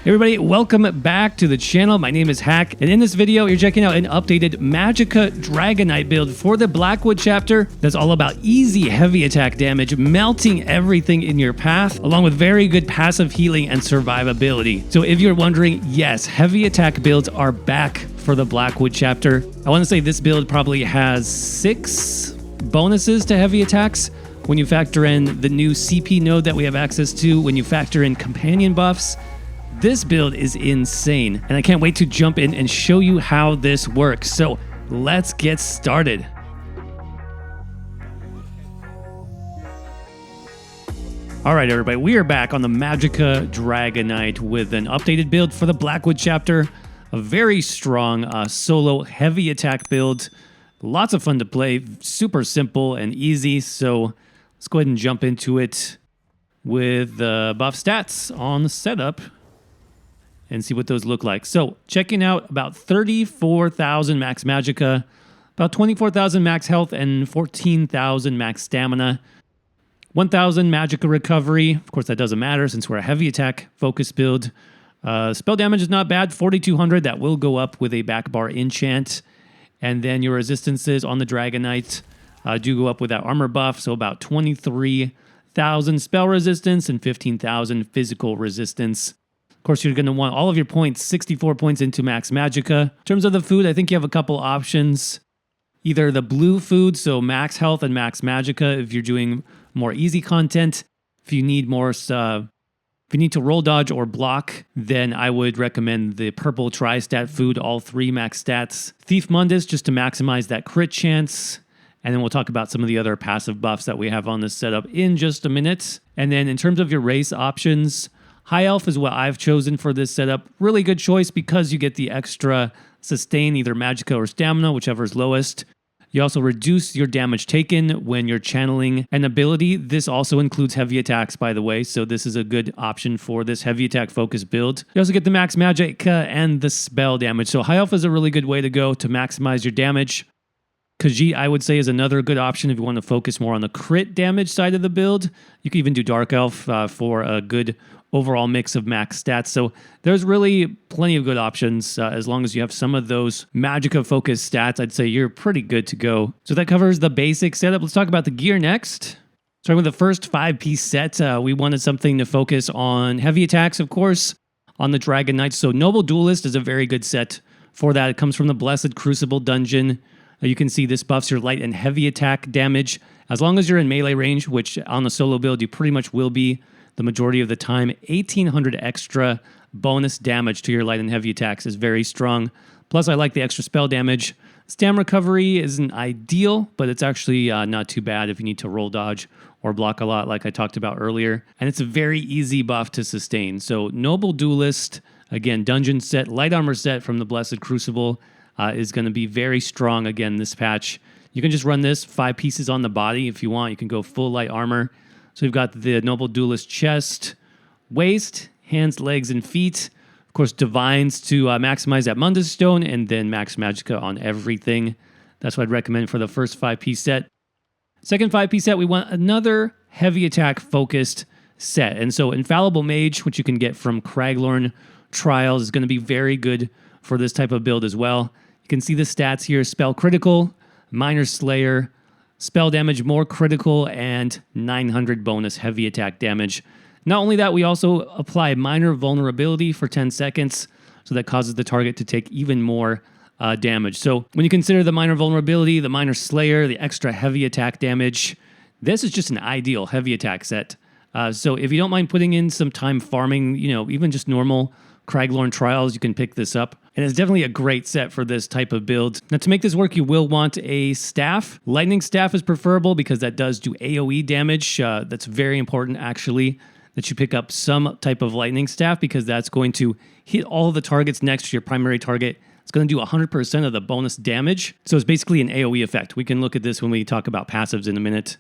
Hey everybody, welcome back to the channel. My name is Hack, and in this video, you're checking out an updated Magicka Dragonknight build for the Blackwood chapter that's all about easy heavy attack damage, melting everything in your path, along with very good passive healing and survivability. So if you're wondering, yes, heavy attack builds are back for the Blackwood chapter. I want to say this build probably has 6 bonuses to heavy attacks. When you factor in the new CP node that we have access to, when you factor in companion buffs, this build is insane, and I can't wait to jump in and show you how this works. So let's get started. All right, everybody, we are back on the Magicka Dragonknight with an updated build for the Blackwood chapter. A very strong solo heavy attack build. Lots of fun to play, super simple and easy. So let's go ahead and jump into it with the buff stats on the setup and see what those look like. So checking out about 34,000 max Magicka, about 24,000 max health, and 14,000 max stamina. 1,000 Magicka recovery. Of course, that doesn't matter since we're a heavy attack focus build. Spell damage is not bad, 4,200. That will go up with a back bar enchant. And then your resistances on the Dragonknight do go up with that armor buff. So about 23,000 spell resistance and 15,000 physical resistance. Of course, you're going to want all of your points, 64 points into max Magicka. In terms of the food, I think you have a couple options. Either the blue food, so max health and max Magicka if you're doing more easy content. If you need more, if you need to roll dodge or block, then I would recommend the purple tri-stat food, all 3 max stats. Thief Mundus, just to maximize that crit chance. And then we'll talk about some of the other passive buffs that we have on this setup in just a minute. And then in terms of your race options, High Elf is what I've chosen for this setup. Really good choice because you get the extra sustain, either Magicka or Stamina, whichever is lowest. You also reduce your damage taken when you're channeling an ability. This also includes heavy attacks, by the way, so this is a good option for this heavy attack focus build. You also get the max Magicka and the spell damage. So High Elf is a really good way to go to maximize your damage. Khajiit, I would say, is another good option if you want to focus more on the crit damage side of the build. You can even do Dark Elf for a good overall mix of max stats. So there's really plenty of good options. As long as you have some of those Magicka focused stats, I'd say you're pretty good to go. So that covers the basic setup. Let's talk about the gear next. Starting with the first 5-piece set, we wanted something to focus on heavy attacks, of course, on the Dragonknight. So Noble Duelist is a very good set for that. It comes from the Blessed Crucible dungeon. You can see this buffs your light and heavy attack damage. As long as you're in melee range, which on the solo build you pretty much will be the majority of the time, 1,800 extra bonus damage to your light and heavy attacks is very strong. Plus, I like the extra spell damage. Stam recovery isn't ideal, but it's actually not too bad if you need to roll dodge or block a lot, like I talked about earlier. And it's a very easy buff to sustain. So Noble Duelist, again, dungeon set, light armor set from the Blessed Crucible, is going to be very strong again this patch. You can just run this 5 pieces on the body if you want. You can go full light armor. So we've got the Noble Duelist chest, waist, hands, legs, and feet. Of course, divines to maximize that Mundus stone, and then max Magicka on everything. That's what I'd recommend for the first 5-piece set. Second 5-piece set, we want another heavy attack focused set. And so Infallible Mage, which you can get from Craglorn Trials, is going to be very good for this type of build as well. You can see the stats here: spell critical, minor slayer, spell damage more critical, and 900 bonus heavy attack damage. Not only that, we also apply minor vulnerability for 10 seconds, so that causes the target to take even more damage. So when you consider the minor vulnerability, the minor slayer, the extra heavy attack damage, this is just an ideal heavy attack set. So if you don't mind putting in some time farming, even just normal Craglorn Trials, you can pick this up. And it's definitely a great set for this type of build. Now, to make this work, you will want a staff. Lightning Staff is preferable because that does do AoE damage. That's very important, actually, that you pick up some type of Lightning Staff because that's going to hit all of the targets next to your primary target. It's going to do 100% of the bonus damage. So it's basically an AoE effect. We can look at this when we talk about passives in a minute.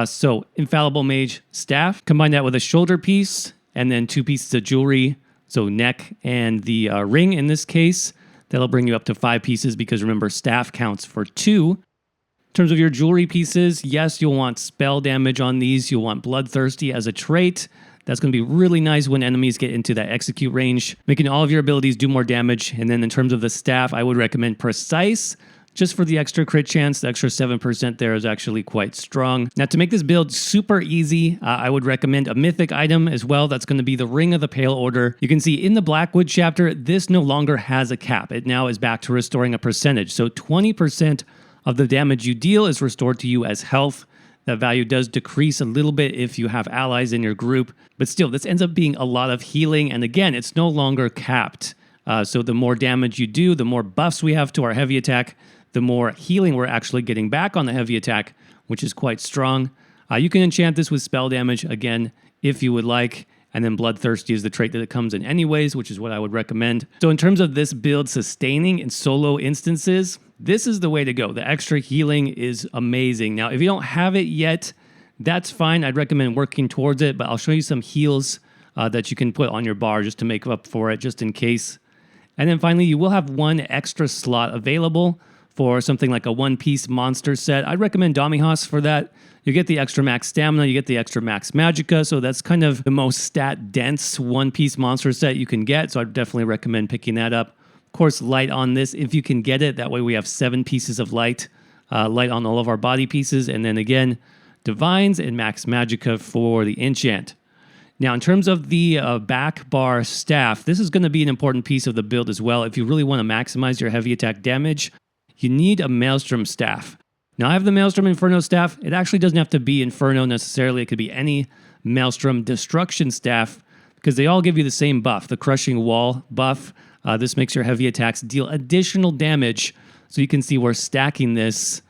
So Infallible Mage Staff. Combine that with a shoulder piece and then 2 pieces of jewelry. So neck and the ring in this case. That'll bring you up to 5 pieces because remember, staff counts for 2. In terms of your jewelry pieces, yes, you'll want spell damage on these. You'll want Bloodthirsty as a trait. That's going to be really nice when enemies get into that execute range, making all of your abilities do more damage. And then in terms of the staff, I would recommend Precise, just for the extra crit chance. The extra 7% there is actually quite strong. Now, to make this build super easy, I would recommend a mythic item as well. That's going to be the Ring of the Pale Order. You can see in the Blackwood chapter, this no longer has a cap. It now is back to restoring a percentage. So 20% of the damage you deal is restored to you as health. That value does decrease a little bit if you have allies in your group, but still, this ends up being a lot of healing. And again, it's no longer capped. So the more damage you do, the more buffs we have to our heavy attack, the more healing we're actually getting back on the heavy attack, which is quite strong. You can enchant this with spell damage, again, if you would like. And then Bloodthirsty is the trait that it comes in anyways, which is what I would recommend. So in terms of this build sustaining in solo instances, this is the way to go. The extra healing is amazing. Now, if you don't have it yet, that's fine. I'd recommend working towards it, but I'll show you some heals that you can put on your bar just to make up for it, just in case. And then finally, you will have one extra slot available for something like a one-piece monster set. I'd recommend Domihos for that. You get the extra max stamina, you get the extra max magicka, so that's kind of the most stat-dense one-piece monster set you can get, so I'd definitely recommend picking that up. Of course, light on this if you can get it. That way we have 7 pieces of light, light on all of our body pieces, and then again, divines and max magicka for the enchant. Now, in terms of the back bar staff, this is going to be an important piece of the build as well. If you really want to maximize your heavy attack damage, you need a Maelstrom staff. Now, I have the Maelstrom Inferno staff. It actually doesn't have to be Inferno necessarily. It could be any Maelstrom Destruction staff because they all give you the same buff, the Crushing Wall buff. This makes your heavy attacks deal additional damage. So you can see we're stacking this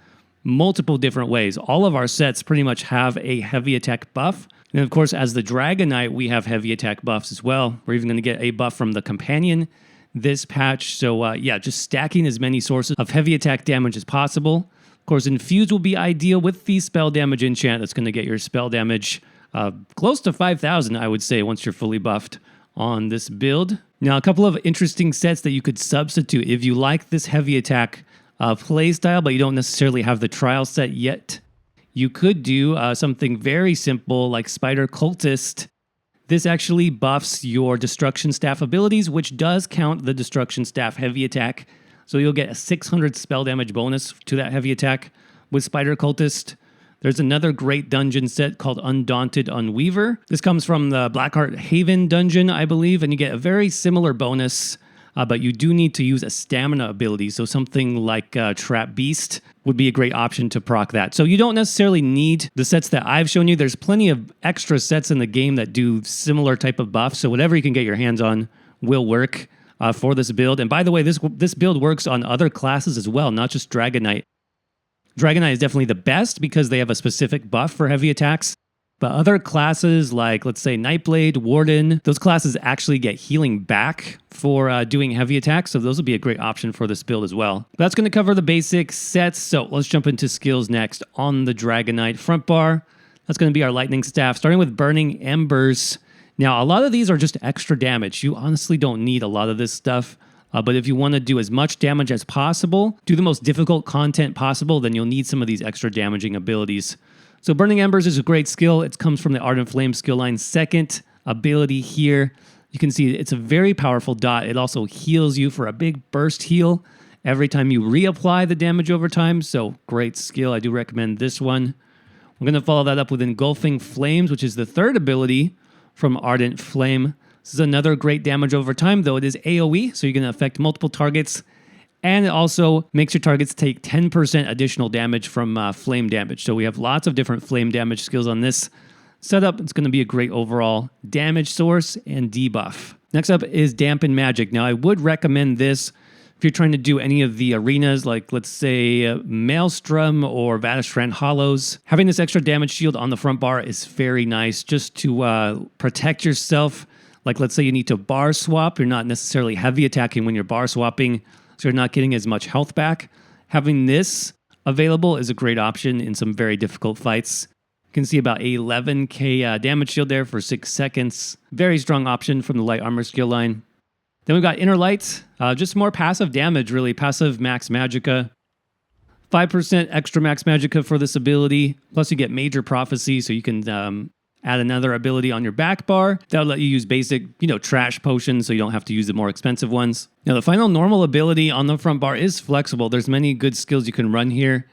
multiple different ways. All of our sets pretty much have a heavy attack buff. And of course, as the Dragonknight, we have heavy attack buffs as well. We're even going to get a buff from the Companion this patch. So yeah, just stacking as many sources of heavy attack damage as possible. Of course, Infuse will be ideal with the spell damage enchant. That's going to get your spell damage close to 5,000, I would say, once you're fully buffed on this build. Now, a couple of interesting sets that you could substitute. If you like this heavy attack playstyle, but you don't necessarily have the trial set yet, you could do something very simple like Spider Cultist. This actually buffs your Destruction Staff abilities, which does count the Destruction Staff heavy attack. So you'll get a 600 spell damage bonus to that heavy attack with Spider Cultist. There's another great dungeon set called Undaunted Unweaver. This comes from the Blackheart Haven dungeon, I believe, and you get a very similar bonus, but you do need to use a stamina ability. So something like Trap Beast would be a great option to proc that. So you don't necessarily need the sets that I've shown you. There's plenty of extra sets in the game that do similar type of buffs. So whatever you can get your hands on will work for this build. And by the way, this build works on other classes as well, not just Dragonknight. Dragonknight is definitely the best because they have a specific buff for heavy attacks. But other classes like, let's say, Nightblade, Warden, those classes actually get healing back for doing heavy attacks. So those will be a great option for this build as well. But that's going to cover the basic sets. So let's jump into skills next on the Dragonknight front bar. That's going to be our lightning staff, starting with Burning Embers. Now, a lot of these are just extra damage. You honestly don't need a lot of this stuff. But if you want to do as much damage as possible, do the most difficult content possible, then you'll need some of these extra damaging abilities. So Burning Embers is a great skill. It comes from the Ardent Flame skill line's second ability here. You can see it's a very powerful dot. It also heals you for a big burst heal every time you reapply the damage over time. So great skill. I do recommend this one. We're going to follow that up with Engulfing Flames, which is the third ability from Ardent Flame. This is another great damage over time, though it is AoE, so you're going to affect multiple targets. And it also makes your targets take 10% additional damage from flame damage. So we have lots of different flame damage skills on this setup. It's going to be a great overall damage source and debuff. Next up is Dampen Magic. Now, I would recommend this if you're trying to do any of the arenas, like let's say Maelstrom or Vatistrand Hollows. Having this extra damage shield on the front bar is very nice just to protect yourself. Like let's say you need to bar swap. You're not necessarily heavy attacking when you're bar swapping, so you're not getting as much health back. Having this available is a great option in some very difficult fights. You can see about 11k damage shield there for 6 seconds. Very strong option from the Light Armor skill line. Then we've got Inner Light, just more passive damage really, passive max magicka. 5% extra max magicka for this ability, plus you get Major Prophecy, so you can add another ability on your back bar. That'll let you use basic, trash potions so you don't have to use the more expensive ones. Now, the final normal ability on the front bar is flexible. There's many good skills you can run here.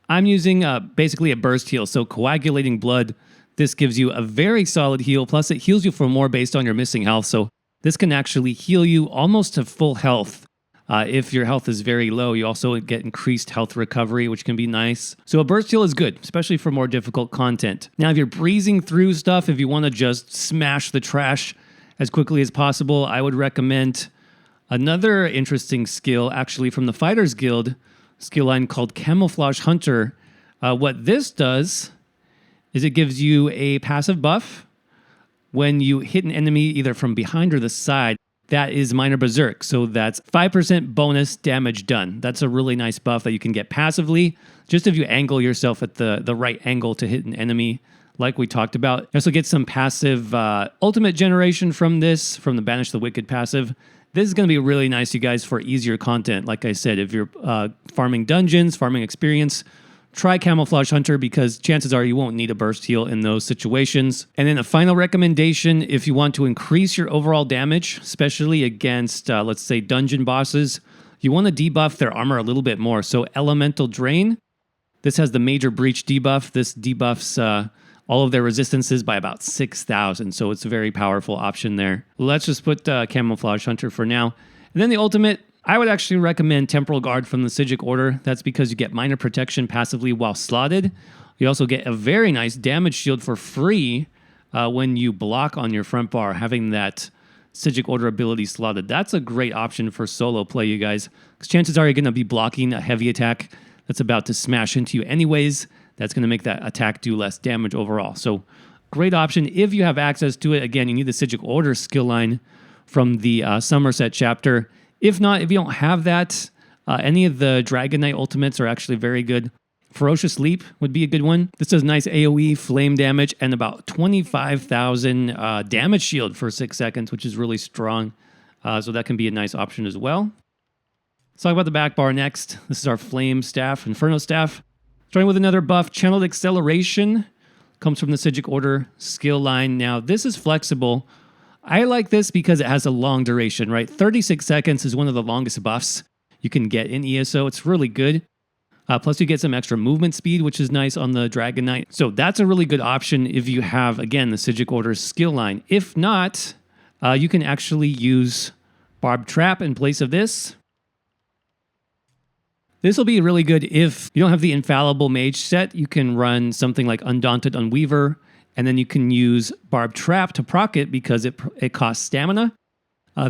I'm using basically a burst heal, so coagulating blood. This gives you a very solid heal, plus it heals you for more based on your missing health, so this can actually heal you almost to full health. If your health is very low, you also get increased health recovery, which can be nice. So a burst heal is good, especially for more difficult content. Now, if you're breezing through stuff, if you want to just smash the trash as quickly as possible, I would recommend another interesting skill, actually from the Fighters Guild skill line called Camouflage Hunter. What this does is it gives you a passive buff when you hit an enemy either from behind or the side. That is Minor Berserk, so that's 5% bonus damage done. That's a really nice buff that you can get passively, just if you angle yourself at the right angle to hit an enemy, like we talked about. You also get some passive ultimate generation from this, from the Banish the Wicked passive. This is going to be really nice, you guys, for easier content. Like I said, if you're farming dungeons, farming experience, try Camouflage Hunter because chances are you won't need a burst heal in those situations. And then a final recommendation, if you want to increase your overall damage, especially against, let's say, dungeon bosses, you want to debuff their armor a little bit more. So Elemental Drain, this has the Major Breach debuff. This debuffs all of their resistances by about 6,000, so it's a very powerful option there. Let's just put Camouflage Hunter for now. And then the ultimate, I would actually recommend Temporal Guard from the Psijic Order. That's because you get minor protection passively while slotted. You also get a very nice damage shield for free when you block on your front bar, having that Psijic Order ability slotted. That's a great option for solo play, you guys, because chances are you're going to be blocking a heavy attack that's about to smash into you anyways. That's going to make that attack do less damage overall. So great option if you have access to it. Again, you need the Psijic Order skill line from the Somerset chapter. If not, if you don't have that, any of the Dragon Knight ultimates are actually very good. Ferocious Leap would be a good one. This does nice AoE flame damage and about 25,000 damage shield for 6 seconds, which is really strong. So that can be a nice option as well. Let's talk about the back bar next. This is our Flame Staff, Inferno Staff. Starting with another buff, Channeled Acceleration. Comes from the Psijic Order skill line. Now, this is flexible. I like this because it has a long duration, right? 36 seconds is one of the longest buffs you can get in ESO. It's really good. Plus, you get some extra movement speed, which is nice on the Dragon Knight. So that's a really good option if you have, again, the Psijic Order skill line. If not, you can actually use Barbed Trap in place of this. This will be really good if you don't have the Infallible Mage set. You can run something like Undaunted Unweaver, and then you can use Barbed Trap to proc it because it costs stamina.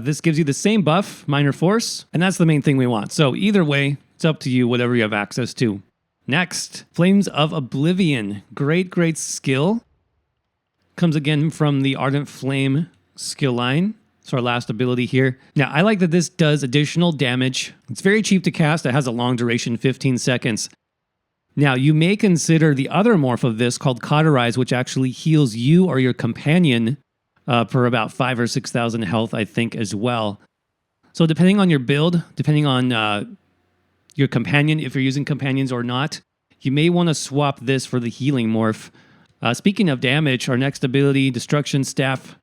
This gives you the same buff, Minor Force, and that's the main thing we want. So either way, it's up to you, whatever you have access to. Next, Flames of Oblivion. Great skill. Comes again from the Ardent Flame skill line. It's our last ability here. Now, I like that this does additional damage. It's very cheap to cast. It has a long duration, 15 seconds. Now, you may consider the other morph of this called Cauterize, which actually heals you or your companion for about 5,000 or 6,000 health, I think, as well. So depending on your build, depending on your companion, if you're using companions or not, you may want to swap this for the healing morph. Speaking of damage, our next ability, Destruction Staff.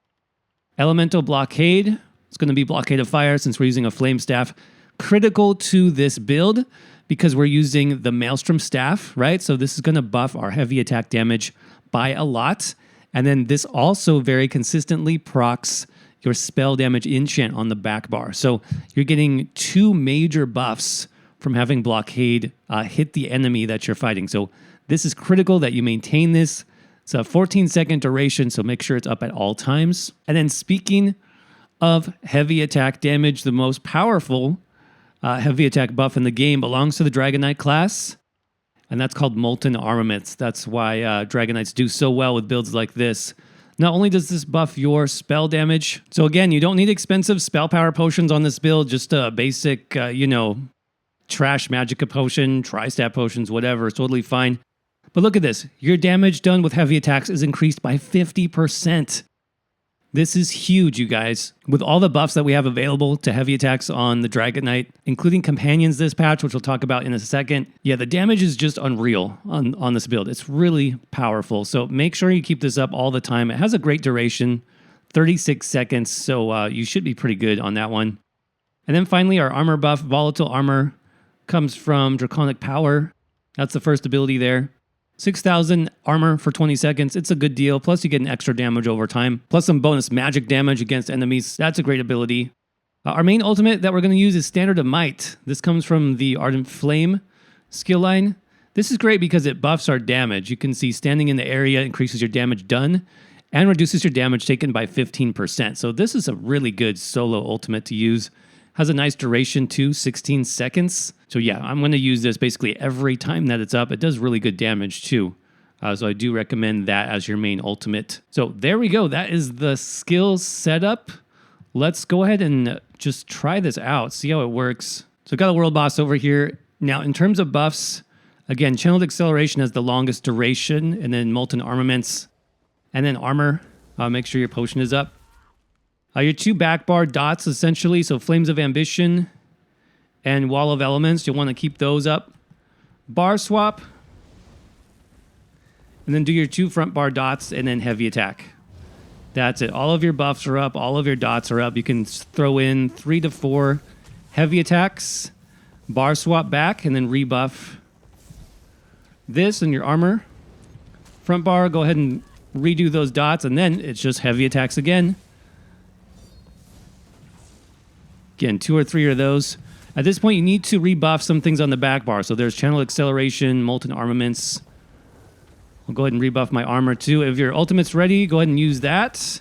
Elemental Blockade. It's going to be Blockade of Fire since we're using a Flame Staff. Critical to this build because we're using the Maelstrom Staff, right? So this is going to buff our heavy attack damage by a lot. And then this also very consistently procs your spell damage enchant on the back bar. So you're getting 2 major buffs from having Blockade hit the enemy that you're fighting. So this is critical that you maintain this. It's a 14-second duration, so make sure it's up at all times. And then speaking of heavy attack damage, the most powerful heavy attack buff in the game belongs to the Dragonknight class, and that's called Molten Armaments. That's why Dragonites do so well with builds like this. Not only does this buff your spell damage, so again, you don't need expensive spell power potions on this build, just a basic, trash Magicka potion, tri-stat potions, whatever, it's totally fine. But look at this. Your damage done with heavy attacks is increased by 50%. This is huge, you guys. With all the buffs that we have available to heavy attacks on the Dragonknight, including companions this patch, which we'll talk about in a second. Yeah, the damage is just unreal on this build. It's really powerful. So make sure you keep this up all the time. It has a great duration, 36 seconds. So you should be pretty good on that one. And then finally, our armor buff, volatile armor, comes from Draconic Power. That's the first ability there. 6,000 armor for 20 seconds. It's a good deal. Plus, you get an extra damage over time. Plus some bonus magic damage against enemies. That's a great ability. Our main ultimate that we're going to use is Standard of Might. This comes from the Ardent Flame skill line. This is great because it buffs our damage. You can see standing in the area increases your damage done and reduces your damage taken by 15%. So this is a really good solo ultimate to use. Has a nice duration too, 16 seconds. So yeah, I'm going to use this basically every time that it's up. It does really good damage too. So I do recommend that as your main ultimate. So there we go. That is the skill setup. Let's go ahead and just try this out, see how it works. So I've got a world boss over here. Now in terms of buffs, again, Channeled Acceleration has the longest duration, and then Molten Armaments, and then Armor. Make sure your potion is up. Your two back bar dots, essentially, so Flames of Ambition and Wall of Elements, you'll want to keep those up. Bar swap, and then do your two front bar dots, and then heavy attack. That's it. All of your buffs are up, all of your dots are up. You can throw in 3 to 4 heavy attacks, bar swap back, and then rebuff this and your armor. Front bar, go ahead and redo those dots, and then it's just heavy attacks again. Again, 2 or 3 of those. At this point, you need to rebuff some things on the back bar. So there's Channel Acceleration, Molten Armaments. I'll go ahead and rebuff my armor too. If your ultimate's ready, go ahead and use that.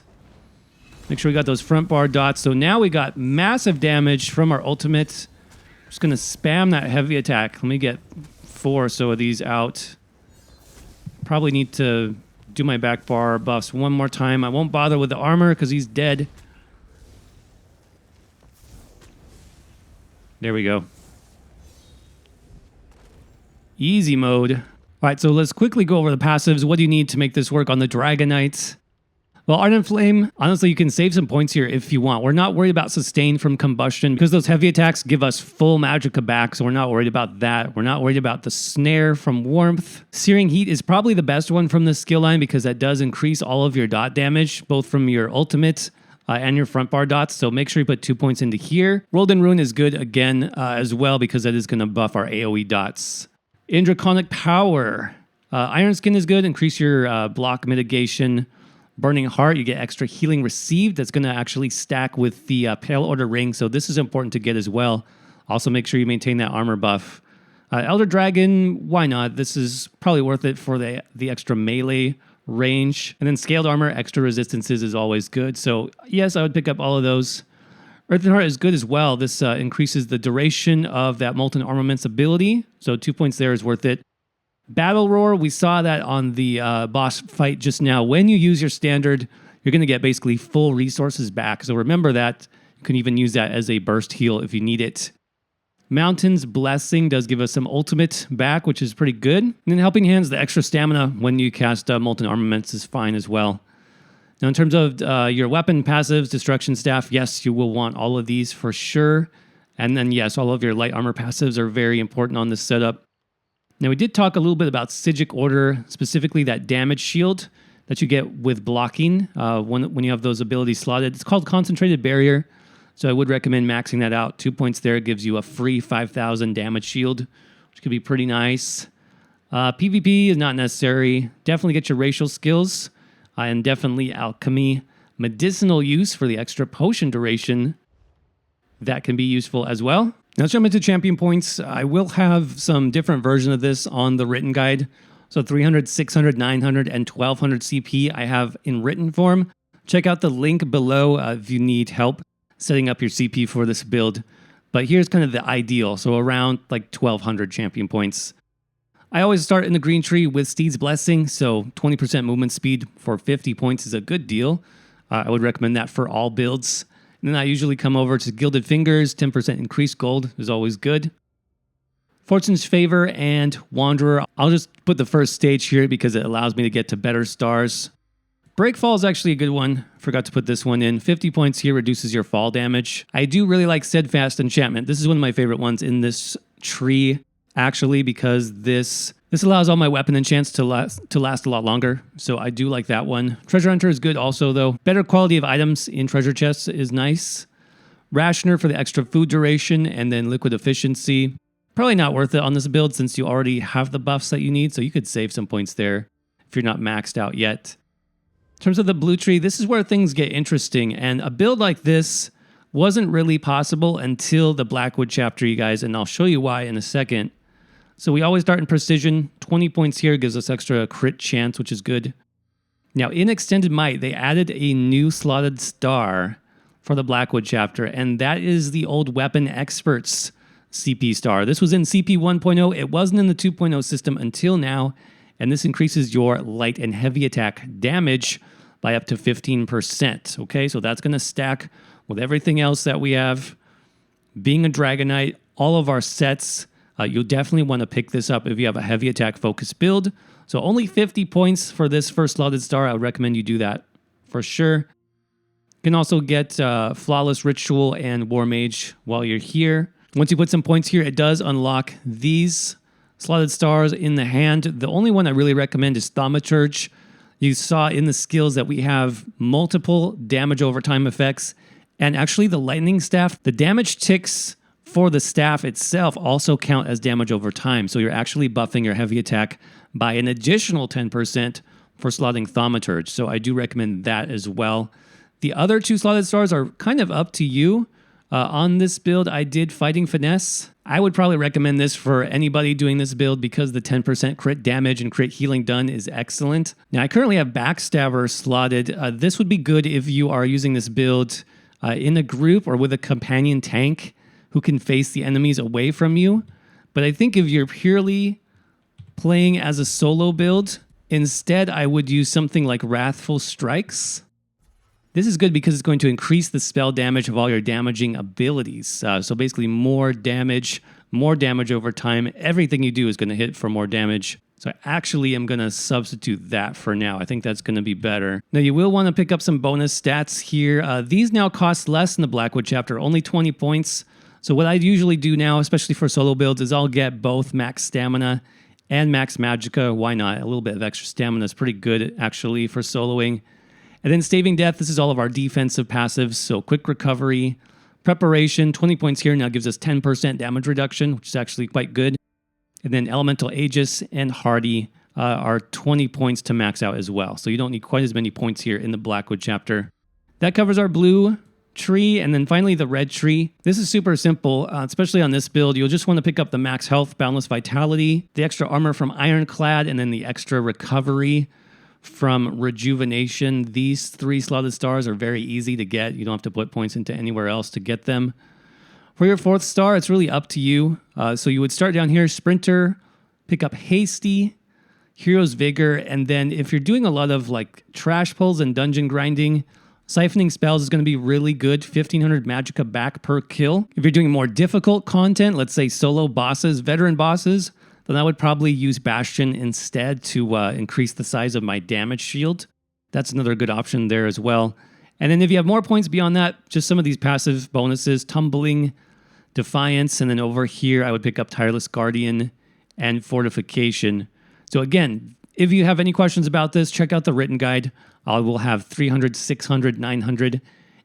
Make sure we got those front bar dots. So now we got massive damage from our ultimate. I'm just going to spam that heavy attack. Let me get 4 or so of these out. Probably need to do my back bar buffs one more time. I won't bother with the armor because he's dead. There we go. Easy mode. All right, so let's quickly go over the passives. What do you need to make this work on the Dragonknight? Well, Ardent Flame, honestly, you can save some points here if you want. We're not worried about sustain from combustion because those heavy attacks give us full Magicka back, so we're not worried about that. We're not worried about the snare from warmth. Searing Heat is probably the best one from the skill line because that does increase all of your dot damage, both from your ultimate and your front bar dots, so make sure you put 2 points into here. Rolled in Ruin is good again as well because that is going to buff our AoE dots. In Draconic Power, Iron Skin is good, increase your block mitigation. Burning Heart, you get extra healing received. That's going to actually stack with the Pale Order Ring, so this is important to get as well. Also make sure you maintain that armor buff. Elder Dragon, why not? This is probably worth it for the extra melee range. And then Scaled Armor, extra resistances is always good. So yes, I would pick up all of those. Earthen Heart is good as well. This increases the duration of that Molten Armaments ability. So 2 points there is worth it. Battle Roar, we saw that on the boss fight just now. When you use your standard, you're going to get basically full resources back. So remember that. You can even use that as a burst heal if you need it. Mountain's Blessing does give us some ultimate back, which is pretty good. And then Helping Hands, the extra stamina when you cast Molten Armaments is fine as well. Now, in terms of your weapon passives, Destruction Staff, yes, you will want all of these for sure. And then, yes, all of your light armor passives are very important on this setup. Now, we did talk a little bit about Psijic Order, specifically that damage shield that you get with blocking when you have those abilities slotted. It's called Concentrated Barrier. So I would recommend maxing that out. 2 points there gives you a free 5,000 damage shield, which could be pretty nice. PvP is not necessary. Definitely get your racial skills and definitely alchemy. Medicinal use for the extra potion duration. That can be useful as well. Now let's jump into champion points. I will have some different version of this on the written guide. So 300, 600, 900, and 1200 CP I have in written form. Check out the link below if you need help setting up your CP for this build. But here's kind of the ideal. So around like 1200 champion points. I always start in the green tree with Steed's Blessing. So 20% movement speed for 50 points is a good deal. I would recommend that for all builds. And then I usually come over to Gilded Fingers. 10% increased gold is always good. Fortune's Favor and Wanderer. I'll just put the first stage here because it allows me to get to better stars. Breakfall is actually a good one. Forgot to put this one in. 50 points here reduces your fall damage. I do really like Steadfast Enchantment. This is one of my favorite ones in this tree, actually, because this allows all my weapon enchants to last a lot longer. So I do like that one. Treasure Hunter is good also, though. Better quality of items in treasure chests is nice. Rationer for the extra food duration, and then Liquid Efficiency. Probably not worth it on this build since you already have the buffs that you need, so you could save some points there if you're not maxed out yet. In terms of the blue tree, this is where things get interesting, and a build like this wasn't really possible until the Blackwood chapter, you guys, and I'll show you why in a second. So we always start in Precision. 20 points here gives us extra crit chance, which is good. Now, in Extended Might, they added a new slotted star for the Blackwood chapter, and that is the old Weapon Experts CP star. This was in CP 1.0. It wasn't in the 2.0 system until now, and this increases your light and heavy attack damage by up to 15%. Okay, so that's going to stack with everything else that we have. Being a Dragonknight, all of our sets, you'll definitely want to pick this up if you have a heavy attack focused build. So only 50 points for this first slotted star. I would recommend you do that for sure. You can also get Flawless Ritual and War Mage while you're here. Once you put some points here, it does unlock these slotted stars in the hand. The only one I really recommend is Thaumaturge. You saw in the skills that we have multiple damage over time effects, and actually the lightning staff, the damage ticks for the staff itself also count as damage over time. So you're actually buffing your heavy attack by an additional 10% for slotting Thaumaturge. So I do recommend that as well. The other two slotted stars are kind of up to you. On this build, I did Fighting Finesse. I would probably recommend this for anybody doing this build because the 10% crit damage and crit healing done is excellent. Now, I currently have Backstabber slotted. This would be good if you are using this build in a group or with a companion tank who can face the enemies away from you. But I think if you're purely playing as a solo build, instead I would use something like Wrathful Strikes. This is good because it's going to increase the spell damage of all your damaging abilities. So basically more damage over time. Everything you do is going to hit for more damage. So I actually am going to substitute that for now. I think that's going to be better. Now you will want to pick up some bonus stats here. These now cost less in the Blackwood chapter, only 20 points. So what I usually do now, especially for solo builds, is I'll get both max stamina and max magicka. Why not? A little bit of extra stamina is pretty good actually for soloing. And then Staving Death, this is all of our defensive passives. So quick recovery, preparation, 20 points here now gives us 10% damage reduction, which is actually quite good. And then Elemental Aegis and Hardy are 20 points to max out as well. So you don't need quite as many points here in the Blackwood chapter. That covers our blue tree, and then finally the red tree. This is super simple, especially on this build. You'll just want to pick up the max health, boundless vitality, the extra armor from Ironclad, and then the extra recovery from Rejuvenation. These three slotted stars are very easy to get. You don't have to put points into anywhere else to get them. For your fourth star, it's really up to you. So you would start down here, Sprinter, pick up Hasty, Hero's Vigor, and then if you're doing a lot of like trash pulls and dungeon grinding, Siphoning Spells is going to be really good, 1500 magicka back per kill. If you're doing more difficult content, let's say solo bosses, veteran bosses, then I would probably use Bastion instead to increase the size of my damage shield. That's another good option there as well. And then if you have more points beyond that, just some of these passive bonuses, Tumbling, Defiance, and then over here I would pick up Tireless Guardian and Fortification. So again, if you have any questions about this, check out the written guide. I will have 300, 600, 900,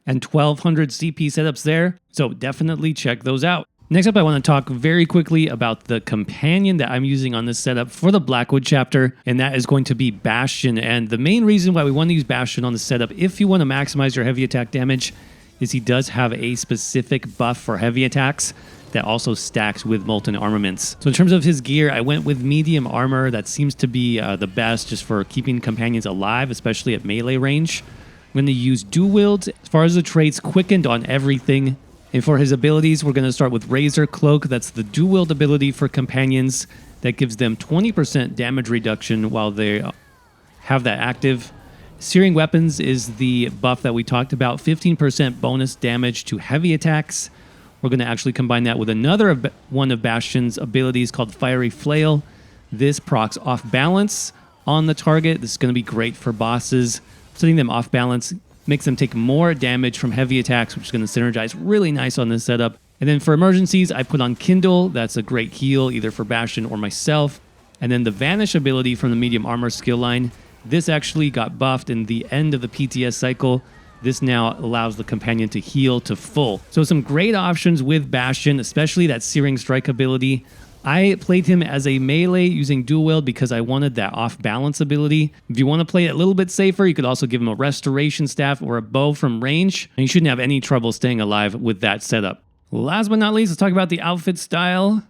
and 1200 CP setups there. So definitely check those out. Next up, I want to talk very quickly about the companion that I'm using on this setup for the Blackwood chapter, and that is going to be Bastion. And the main reason why we want to use Bastion on the setup, if you want to maximize your heavy attack damage, is he does have a specific buff for heavy attacks that also stacks with Molten Armaments. So in terms of his gear, I went with medium armor. That seems to be the best just for keeping companions alive, especially at melee range. I'm going to use Dual Wield. As far as the traits, Quickened on everything. And for his abilities, we're going to start with Razor Cloak. That's the Dual Wield ability for companions that gives them 20% damage reduction while they have that active. Searing Weapons is the buff that we talked about, 15% bonus damage to heavy attacks. We're going to actually combine that with another one of Bastion's abilities called Fiery Flail. This procs off balance on the target. This is going to be great for bosses. setting them off balance makes them take more damage from heavy attacks, which is going to synergize really nice on this setup. And then for emergencies, I put on Kindle. That's a great heal, either for Bastion or myself. And then the Vanish ability from the medium armor skill line. This actually got buffed in the end of the PTS cycle. This now allows the companion to heal to full. So some great options with Bastion, especially that Searing Strike ability. I played him as a melee using dual wield because I wanted that off-balance ability. If you want to play it a little bit safer, you could also give him a restoration staff or a bow from range, and you shouldn't have any trouble staying alive with that setup. Last but not least, let's talk about the outfit style.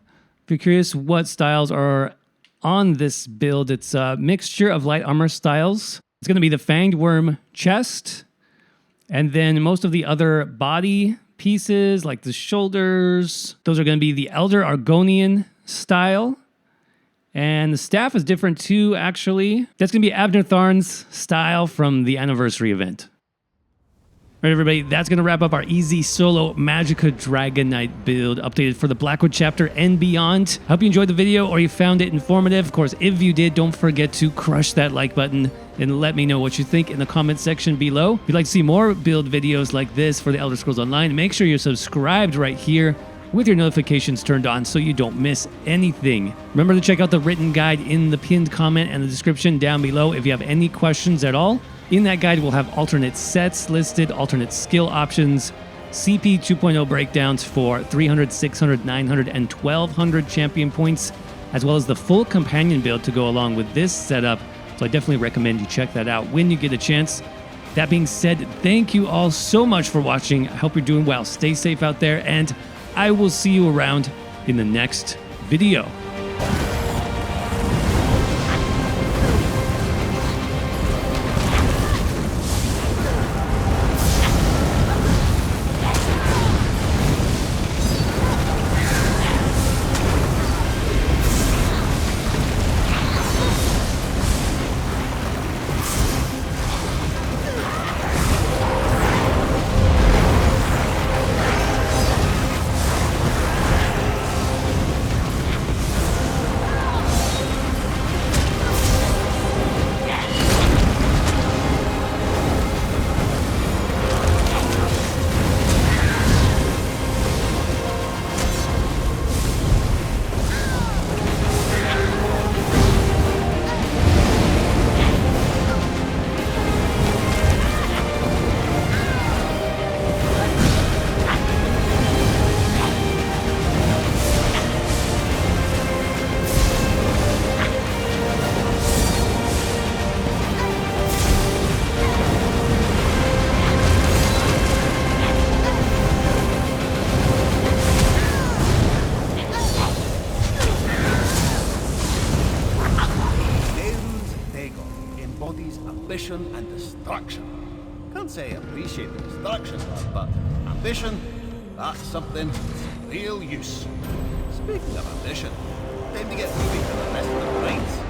If you're curious what styles are on this build, it's a mixture of light armor styles. It's going to be the Fanged Worm chest, and then most of the other body pieces, like the shoulders, those are going to be the Elder Argonian style. And the staff is different too, actually. That's going to be Abner Tharn's style from the anniversary event. All right, everybody, that's going to wrap up our easy solo Magicka Dragonknight build updated for the Blackwood chapter and beyond. Hope you enjoyed the video or you found it informative. Of course, if you did, don't forget to crush that like button and let me know what you think in the comment section below. If you'd like to see more build videos like this for the Elder Scrolls Online, make sure you're subscribed right here with your notifications turned on so you don't miss anything. Remember to check out the written guide in the pinned comment and the description down below if you have any questions at all. In that guide, we'll have alternate sets listed, alternate skill options, CP 2.0 breakdowns for 300, 600, 900, and 1200 champion points, as well as the full companion build to go along with this setup. So I definitely recommend you check that out when you get a chance. That being said, thank you all so much for watching. I hope you're doing well. Stay safe out there, and I will see you around in the next video. Ambition and destruction. Can't say I appreciate the destruction, but ambition, that's something with real use. Speaking of ambition, time to get moving to the rest of the lines.